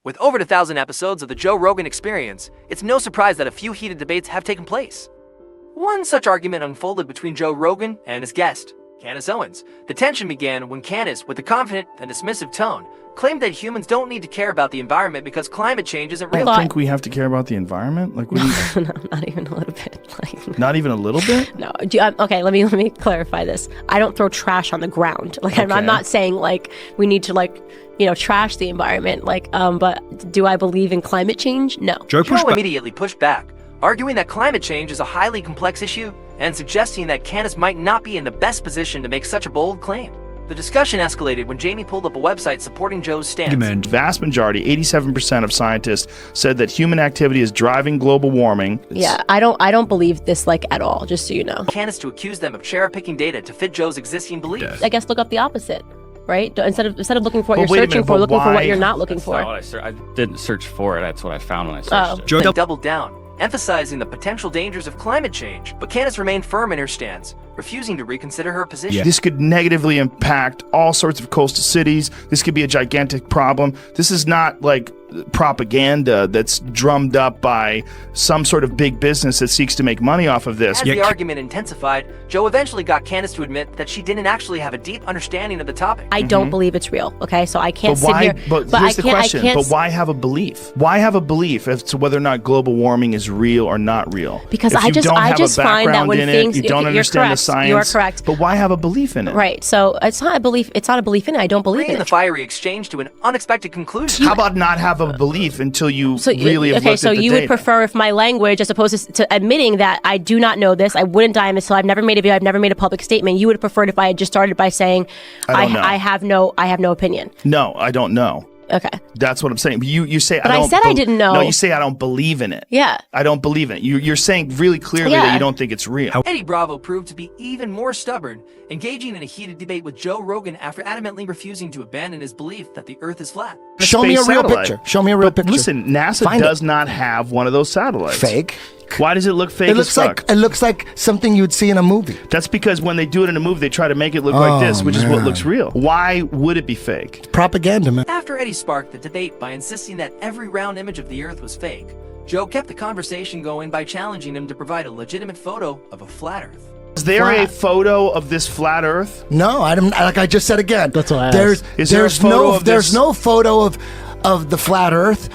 With over 1,000 episodes of the Joe Rogan Experience, it's no surprise that a few heated debates have taken place. One such argument unfolded between Joe Rogan and his guest, Candace Owens. The tension began when Candace, with a confident and dismissive tone, claimed that humans don't need to care about the environment because climate change isn't real. I don't think we have to care about the environment. Like, No, not even a little bit. Like, not even a little bit. no. Okay, let me clarify this. I don't throw trash on the ground. Like, I'm not saying like we need to trash the environment. Like, but do I believe in climate change? No. Joe immediately pushed back, arguing that climate change is a highly complex issue and suggesting that Candace might not be in the best position to make such a bold claim. The discussion escalated when Jamie pulled up a website supporting Joe's stance. Vast majority, 87% of scientists said that human activity is driving global warming. Yeah, I don't believe this at all, just so you know. Candace to accuse them of cherry-picking data to fit Joe's existing beliefs. I guess look up the opposite, right? Instead of looking for what you're searching for, looking for what you're not looking for. I didn't search for it. That's what I found when I searched it. Joe doubled down, emphasizing the potential dangers of climate change, but Candace remained firm in her stance, refusing to reconsider her position. This could negatively impact all sorts of coastal cities. This could be a gigantic problem. This is not like propaganda that's drummed up by some sort of big business that seeks to make money off of this. As the argument intensified, Joe eventually got Candace to admit that she didn't actually have a deep understanding of the topic. I don't believe it's real, okay? So I can't sit here. But here's the question. But why have a belief? Why have a belief as to whether or not global warming is real or not real? Because if I just find that when things you don't understand the science. You are correct. But why have a belief in it? Right. So it's not a belief. It's not a belief in it. I don't believe in it. The fiery exchange to an unexpected conclusion. How about not have a belief until you really have looked at the data? So you would prefer if my language, as opposed to admitting that I do not know this, I wouldn't die until I've never made a video, I've never made a public statement. You would have preferred if I had just started by saying I have no opinion. No, I don't know. Okay. That's what I'm saying. But you say but I said I didn't know. No, you say I don't believe in it. Yeah. I don't believe in it. You're saying really clearly that you don't think it's real. Eddie Bravo proved to be even more stubborn, engaging in a heated debate with Joe Rogan after adamantly refusing to abandon his belief that the Earth is flat. Show me a real picture. Show me a real picture. Listen, NASA does not have one of those satellites. Fake. Why does it look fake? It looks like something you'd see in a movie. That's because when they do it in a movie, they try to make it look like this, which is what looks real. Why would it be fake? Propaganda, man. After Eddie sparked the debate by insisting that every round image of the Earth was fake, Joe kept the conversation going by challenging him to provide a legitimate photo of a flat Earth. Is there a photo of this flat Earth? No, I don't. Like I just said again. That's what I asked. There's no photo of the flat Earth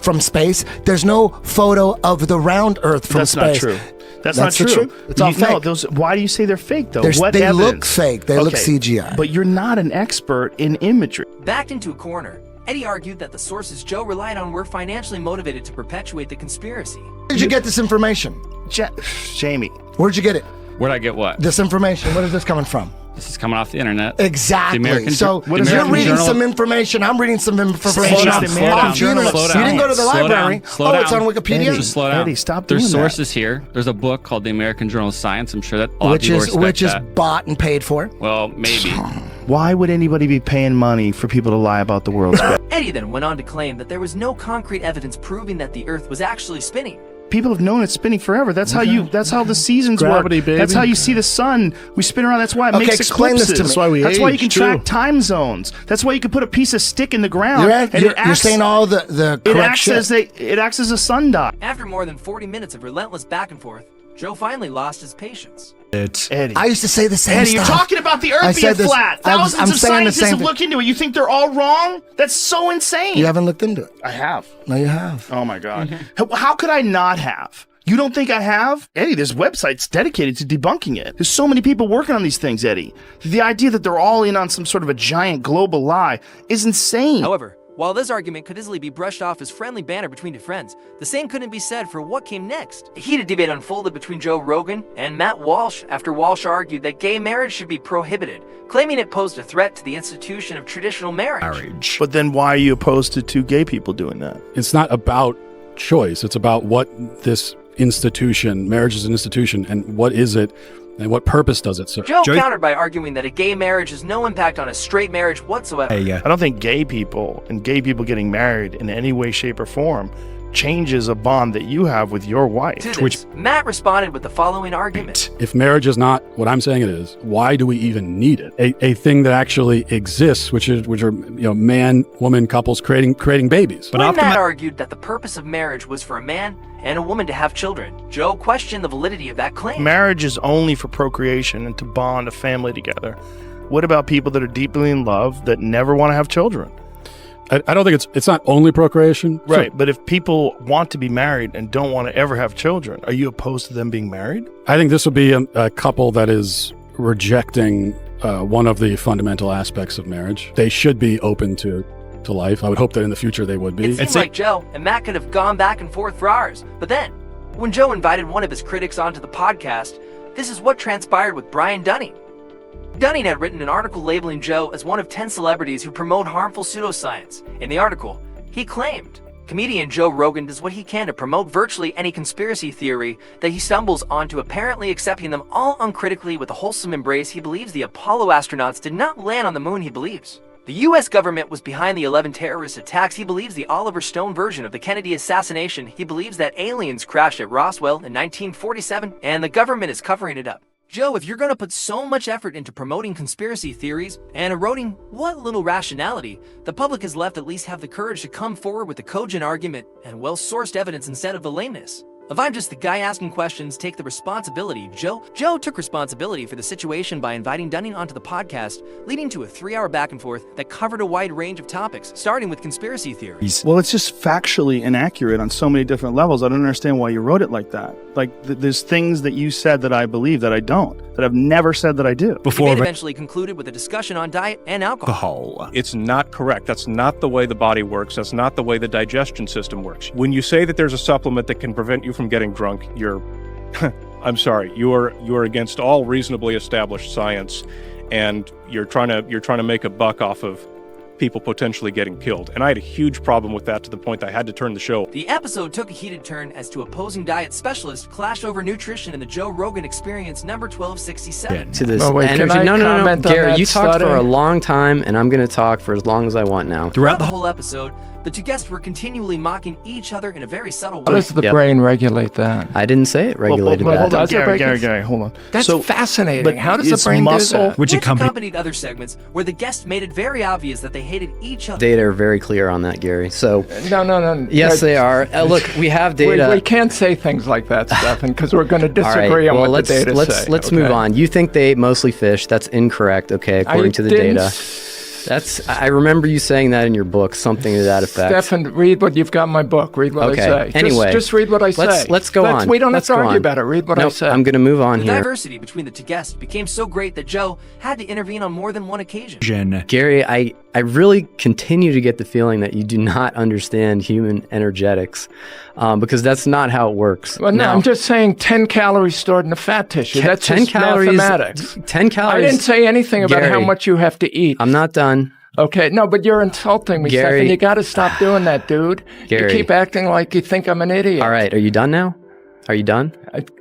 from space. There's no photo of the round Earth from space. That's not true. That's not true. It's all fake. No, why do you say they're fake, though? They look fake. They look CGI. But you're not an expert in imagery. Backed into a corner, Eddie argued that the sources Joe relied on were financially motivated to perpetuate the conspiracy. Where did you get this information? Jamie. Where'd you get it? Where'd I get what? This information. What is this coming from? This is coming off the internet. Exactly. So you're reading some information. I'm reading some information off the internet. You didn't go to the library. It's on Wikipedia. Eddie, just slow down. Eddie, stop doing There's that. sources here. There's a book called the American Journal of Science. I'm sure that a lot of people respect which is that. bought and paid for. Well, maybe. Why would anybody be paying money for people to lie about the world's Eddie then went on to claim that there was no concrete evidence proving that the Earth was actually spinning. People have known it's spinning forever. That's how the seasons Gravity, work. baby. That's how you see the sun. We spin around. That's why it makes explain eclipses. this to me. That's why we That's why you can age, track too. time zones. That's why you can put a piece of stick in the ground. You're saying all the correct shit. It acts as a sundial. After more than 40 minutes of relentless back and forth, Joe finally lost his patience. It's Eddie. I used to say the same Eddie, stuff. you're talking about the I Earth being said this- flat. I'm Thousands of saying the scientists same have thing. looked into it. You think they're all wrong? That's so insane. You haven't looked into it. I have. No, you have. Oh my God. How could I not have? You don't think I have? Eddie, there's websites dedicated to debunking it. There's so many people working on these things, Eddie. The idea that they're all in on some sort of a giant global lie is insane. However, while this argument could easily be brushed off as friendly banter between two friends, the same couldn't be said for what came next. A heated debate unfolded between Joe Rogan and Matt Walsh after Walsh argued that gay marriage should be prohibited, claiming it posed a threat to the institution of traditional marriage. But then why are you opposed to two gay people doing that? It's not about choice. It's about what this institution, marriage is an institution, and what is it, and what purpose does it serve? Joe countered by arguing that a gay marriage has no impact on a straight marriage whatsoever. I don't think gay people and gay people getting married in any way, shape, or form changes a bond that you have with your wife. To this, Matt responded with the following argument. If marriage is not what I'm saying it is, why do we even need it? A thing that actually exists, which are man, woman couples creating babies. But when Matt argued that the purpose of marriage was for a man and a woman to have children, Joe questioned the validity of that claim. Marriage is only for procreation and to bond a family together. What about people that are deeply in love that never want to have children? I don't think it's not only procreation. Right, but if people want to be married and don't want to ever have children, are you opposed to them being married? I think this would be a couple that is rejecting one of the fundamental aspects of marriage. They should be open to life. I would hope that in the future they would be. It seemed like Joe and Matt could have gone back and forth for hours. But then, when Joe invited one of his critics onto the podcast, this is what transpired with Brian Dunning. Dunning had written an article labeling Joe as one of 10 celebrities who promote harmful pseudoscience. In the article, he claimed comedian Joe Rogan does what he can to promote virtually any conspiracy theory that he stumbles onto, apparently accepting them all uncritically with a wholesome embrace. He believes the Apollo astronauts did not land on the moon. He believes the U.S. government was behind the 11 terrorist attacks. He believes the Oliver Stone version of the Kennedy assassination. He believes that aliens crashed at Roswell in 1947 and the government is covering it up. Joe, if you're going to put so much effort into promoting conspiracy theories and eroding what little rationality, the public has left, at least have the courage to come forward with a cogent argument and well-sourced evidence instead of the lameness. If I'm just the guy asking questions, take the responsibility. Joe took responsibility for the situation by inviting Dunning onto the podcast, leading to a 3-hour back and forth that covered a wide range of topics, starting with conspiracy theories. Well, it's just factually inaccurate on so many different levels. I don't understand why you wrote it like that. Like, there's things that you said that I believe that I don't, that I've never said that I do. Before eventually concluded with a discussion on diet and alcohol. It's not correct. That's not the way the body works. That's not the way the digestion system works. When you say that there's a supplement that can prevent you from getting drunk, you're I'm sorry, you're against all reasonably established science, and you're trying to make a buck off of people potentially getting killed. And I had a huge problem with that, to the point that I had to turn the show. The episode took a heated turn as two opposing diet specialists clashed over nutrition in the Joe Rogan Experience number 1267. To this energy. No, Gary, you talked for a long time, and I'm going to talk for as long as I want now. Throughout the whole episode, the two guests were continually mocking each other in a very subtle way. How does the brain regulate that? I didn't say it regulated that. Hold on, Gary, hold on. That's fascinating. How does the brain do that? Which accompanied other segments where the guests made it very obvious that they hated each other. Data are very clear on that, Gary. So no. Yes, they are. Look, we have data. We can't say things like that, Stefan, because we're going to disagree on what the data say. Let's move on. You think they ate mostly fish. That's incorrect, okay, according to the data. I remember you saying that in your book, something to that effect. Stefan, read what you've got in my book. Read what I say. Anyway, just read what I say. Let's go on. We don't have to argue about it. Read what I say. I'm going to move on here. The diversity between the two guests became so great that Joe had to intervene on more than one occasion. Gary, I really continue to get the feeling that you do not understand human energetics, because that's not how it works. Well, no, I'm just saying 10 calories stored in the fat tissue. That's 10 just calories, mathematics. 10 calories. I didn't say anything about how much you have to eat. I'm not done. Okay, no, but you're insulting me, Gary, Stefan. You got to stop doing that, dude. Gary, you keep acting like you think I'm an idiot. All right, are you done now? Are you done?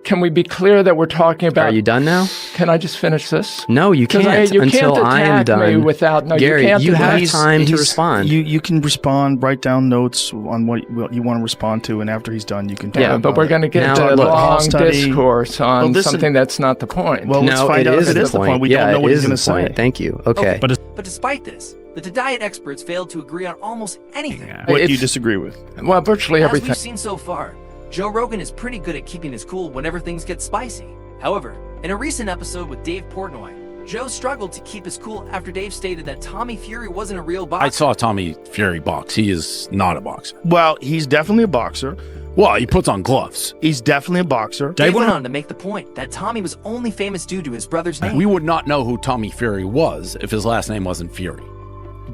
Can we be clear that we're talking about... Are you done now? Can I just finish this? No, you can't until I am done. Me without, no, Gary, you have time to respond. You can respond, write down notes on what you want to respond to, and after he's done, you can talk but we're going to get into a long discourse on something that's not the point. Well, let's find out if it is the point. We don't know what he's going to say. Thank you. Okay. But despite this, the diet experts failed to agree on almost anything. What do you disagree with? Well, virtually everything. As we've seen so far, Joe Rogan is pretty good at keeping his cool whenever things get spicy. However, in a recent episode with Dave Portnoy, Joe struggled to keep his cool after Dave stated that Tommy Fury wasn't a real boxer. I saw Tommy Fury box. He is not a boxer. Well, he's definitely a boxer. Well, he puts on gloves. He's definitely a boxer. Dave went on to make the point that Tommy was only famous due to his brother's name. We would not know who Tommy Fury was if his last name wasn't Fury.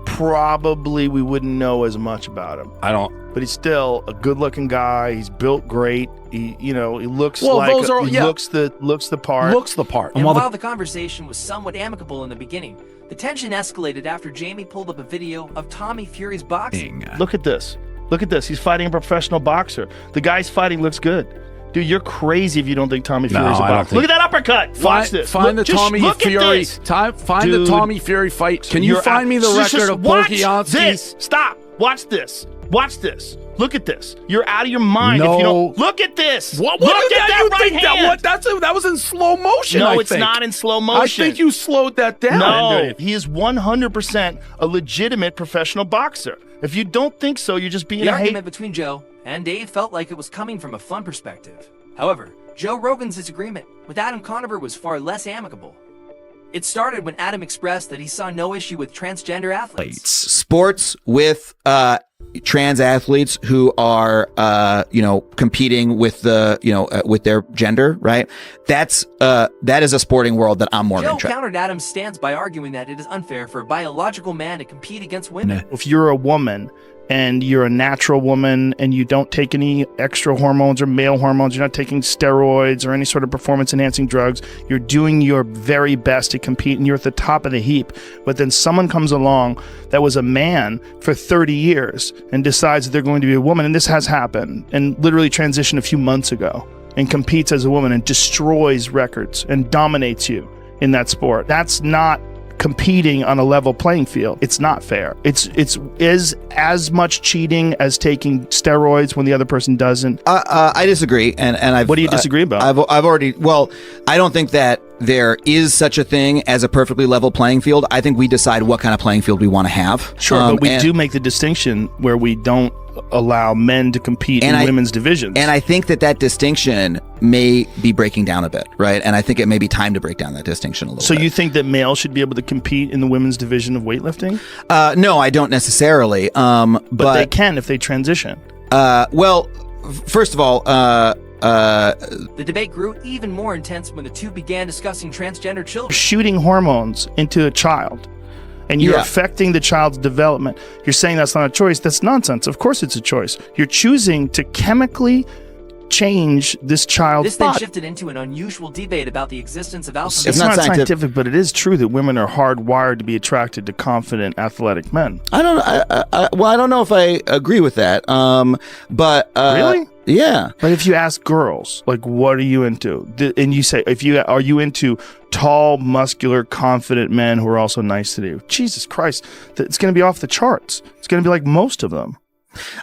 Probably we wouldn't know as much about him. I don't. But he's still a good-looking guy. He's built great. He looks looks the part. Looks the part. And while the conversation was somewhat amicable in the beginning, the tension escalated after Jamie pulled up a video of Tommy Fury's boxing. Look at this. He's fighting a professional boxer. The guy's fighting looks good. Dude, you're crazy if you don't think Tommy Fury's a boxer. Look at that uppercut. Watch this. Find the Tommy Fury. Find the Tommy Fury fight. Can you find me the record of Volkanovski's? Stop. Watch this. Watch this. Look at this. You're out of your mind if you don't. Look at this. What Look is at that right hand. That was in slow motion. No, I it's think. not in slow motion. I think you slowed that down. No, he is 100% a legitimate professional boxer. If you don't think so, you're just being The a hate. argument between Joe and Dave felt like it was coming from a fun perspective. However, Joe Rogan's disagreement with Adam Conover was far less amicable. It started when Adam expressed that he saw no issue with transgender athletes. Sports with trans athletes who are competing with with their gender, right? That is a sporting world that I'm more Joe interested. countered Adam's stance by arguing that it is unfair for a biological man to compete against women. If you're a woman and you're a natural woman and you don't take any extra hormones or male hormones, you're not taking steroids or any sort of performance-enhancing drugs, you're doing your very best to compete and you're at the top of the heap. But then someone comes along that was a man for 30 years and decides that they're going to be a woman, and this has happened, and literally transitioned a few months ago, and competes as a woman and destroys records and dominates you in that sport. That's not competing on a level playing field. It's not fair. It's as much cheating as taking steroids when the other person doesn't. I disagree, and I've. What do you disagree about? I've already. Well, I don't think that there is such a thing as a perfectly level playing field. I think we decide what kind of playing field we want to have. Sure, but we do make the distinction where we don't allow men to compete in women's divisions. And I think that distinction may be breaking down a bit, right? And I think it may be time to break down that distinction a little bit. So you think that males should be able to compete in the women's division of weightlifting? No, I don't necessarily. But they can if they transition. Well, first of all, the debate grew even more intense when the two began discussing transgender children. Shooting hormones into a child, and you're affecting the child's development. You're saying that's not a choice. That's nonsense. Of course it's a choice. You're choosing to chemically change this child's This then body. shifted into an unusual debate about the existence of alpha It's males. not scientific, but it is true that women are hardwired to be attracted to confident, athletic men. I don't know if I agree with that. But really? Yeah. But if you ask girls, like, what are you into? And you say, are you into tall, muscular, confident men who are also nice to you? Jesus Christ, it's going to be off the charts. It's going to be like most of them.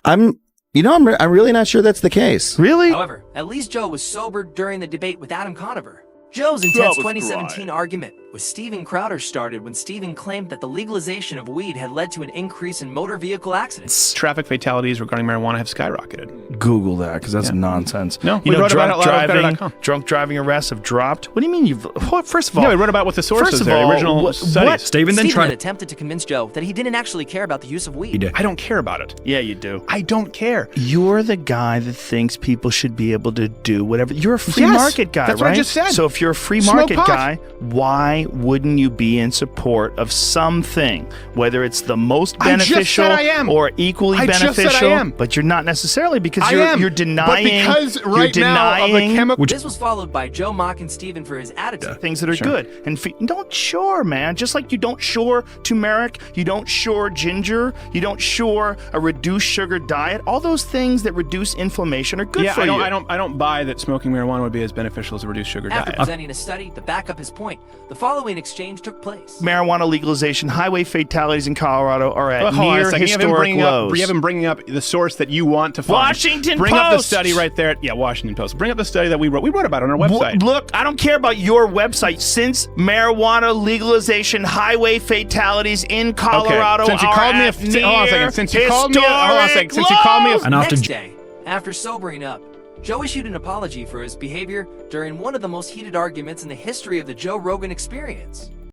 I'm really not sure that's the case. Really? However, at least Joe was sober during the debate with Adam Conover. Joe's intense 2017 argument with Steven Crowder started when Steven claimed that the legalization of weed had led to an increase in motor vehicle accidents. Traffic fatalities regarding marijuana have skyrocketed. Google that, because that's nonsense. No, we wrote about it at loud.com. Drunk driving arrests have dropped. What do you mean you've... First of all... No, we wrote about what the sources are, the original studies. Steven attempted to convince Joe that he didn't actually care about the use of weed. I don't care about it. Yeah, you do. I don't care. You're the guy that thinks people should be able to do whatever. You're a free market guy, that's right? what I just said. So if you're a free market guy, why wouldn't you be in support of something, whether it's the most beneficial or equally beneficial? Just said I am. But you're not necessarily, because you're denying. But because right now of the chemical. This was followed by Joe mocking Steven for his attitude. Things that are good. And don't shore, man. Just like you don't shore turmeric, you don't shore ginger, you don't shore a reduced sugar diet. All those things that reduce inflammation are good for you. I don't buy that smoking marijuana would be as beneficial as a reduced sugar After diet. presenting a study to back up his point, the following exchange took place. Marijuana legalization, highway fatalities in Colorado are at Hold on a near second. historic lows. You haven't bringing up the source that you want to find. Washington Bring up the Post. study right there. Yeah, Washington Post. Bring up the study that we wrote. We wrote about it on our website. Look, I don't care about your website. Since marijuana legalization, highway fatalities in Colorado Since you are called me at hold on a second. Since you called me Next day, after sobering up, Joe issued an apology for his behavior during one of the most heated arguments in the history of the Joe Rogan Experience.